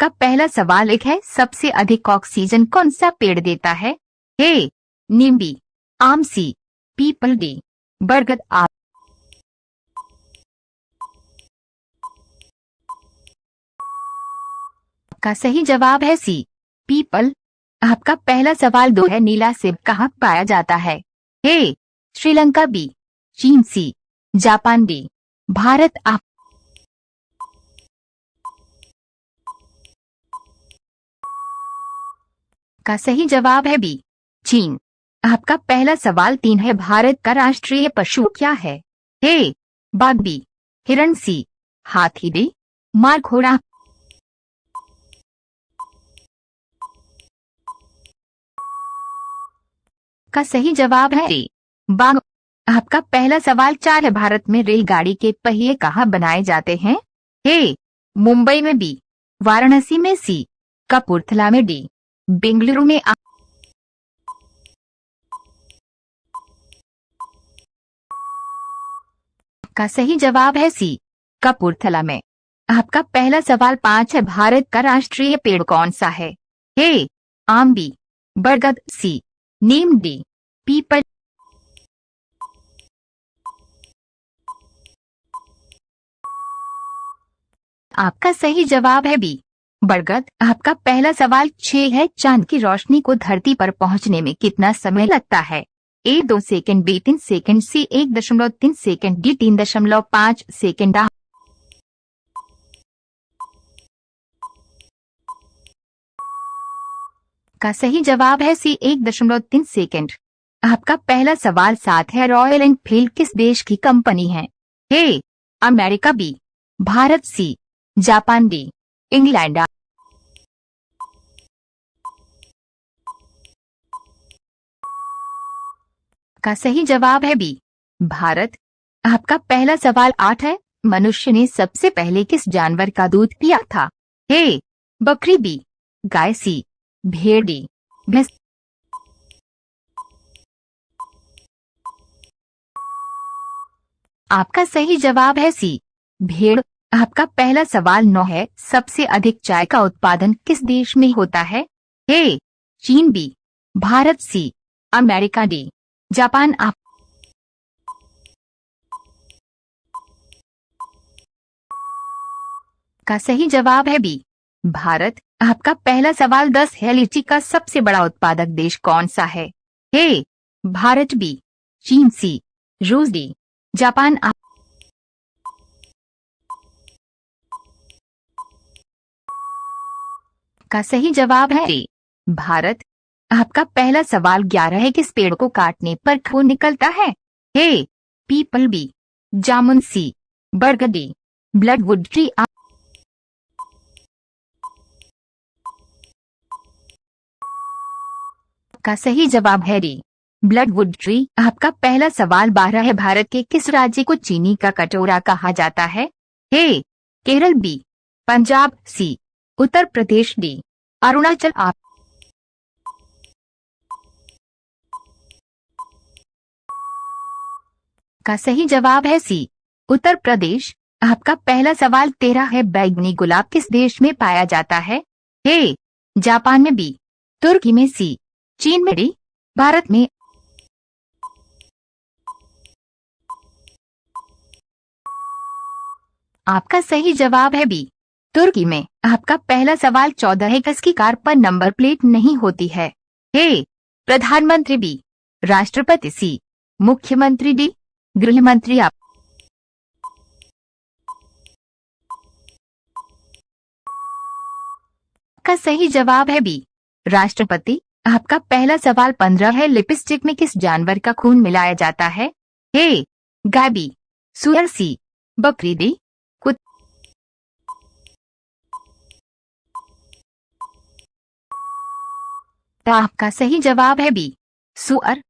आपका पहला सवाल एक है, सबसे अधिक ऑक्सीजन कौन सा पेड़ देता है? ए नीम, बी आम, सी पीपल, डी बरगद। आपका सही जवाब है सी पीपल। आपका पहला सवाल दो है, नीला सेब कहाँ पाया जाता है? ए श्रीलंका, बी चीन, सी जापान, डी भारत। आपका सही जवाब है बी चीन। आपका पहला सवाल तीन है, भारत का राष्ट्रीय पशु क्या है? ए बाघ, बी हिरण, सी हाथी, डी माल, घोड़ा। का सही जवाब है ए बाघ। आपका पहला सवाल चार है, भारत में रेलगाड़ी के पहिए कहाँ बनाए जाते हैं? ए मुंबई में, बी वाराणसी में, सी कपूरथला में, डी बेंगलुरु में। का सही जवाब है सी कपूरथला में। आपका पहला सवाल पांच है, भारत का राष्ट्रीय पेड़ कौन सा है? ए आम, बी बरगद, सी नीम, डी पीपल। आपका सही जवाब है बी बरगद। आपका पहला सवाल छह है, चांद की रोशनी को धरती पर पहुंचने में कितना समय लगता है? ए 2 सेकंड, बी 3 सेकंड, सी 1.3 सेकंड, डी 3.5 सेकंड। का सही जवाब है सी 1.3 सेकंड। आपका पहला सवाल सात है, रॉयल एनफील्ड किस देश की कंपनी है? A America, B Bharat, C Japan, D England. का सही जवाब है बी भारत। आपका पहला सवाल आठ है, मनुष्य ने सबसे पहले किस जानवर का दूध पिया था? ए बकरी, बी गाय, सी भेड़, डी भैंस। आपका सही जवाब है सी भेड़। आपका पहला सवाल नौ है, सबसे अधिक चाय का उत्पादन किस देश में होता है? ए चीन, B Bharat, C America, D Japan. का सही जवाब है बी भारत। आपका पहला सवाल 10 है, लीची का सबसे बड़ा उत्पादक देश कौन सा है? ए भारत, बी चीन, सी रूस, डी जापान। का सही जवाब है ए भारत। आपका पहला सवाल 11 है, किस पेड़ को काटने पर खून निकलता है? ए पीपल, बी जामुन, सी बरगद, डी ब्लडवुड ट्री। का सही जवाब है डी ब्लडवुड ट्री। आपका पहला सवाल 12 है, भारत के किस राज्य को चीनी का कटोरा कहा जाता है? ए केरल, बी पंजाब, सी उत्तर प्रदेश, डी अरुणाचल। का सही जवाब है सी उत्तर प्रदेश। आपका पहला सवाल 13 है, बैंगनी गुलाब किस देश में पाया जाता है? ए जापान में, बी तुर्की में, सी चीन में, डी भारत में। आपका सही जवाब है बी तुर्की में। आपका पहला सवाल 14 है, किसकी कार पर नंबर प्लेट नहीं होती है? ए प्रधानमंत्री, बी राष्ट्रपति, सी मुख्यमंत्री, डी गृह मंत्री। आपका सही जवाब है बी राष्ट्रपति। आपका पहला सवाल 15 है, लिपस्टिक में किस जानवर का खून मिलाया जाता है? ए गाय, बी सुअर, सी बकरी, डी कुत्ता। आपका सही जवाब है बी सुअर।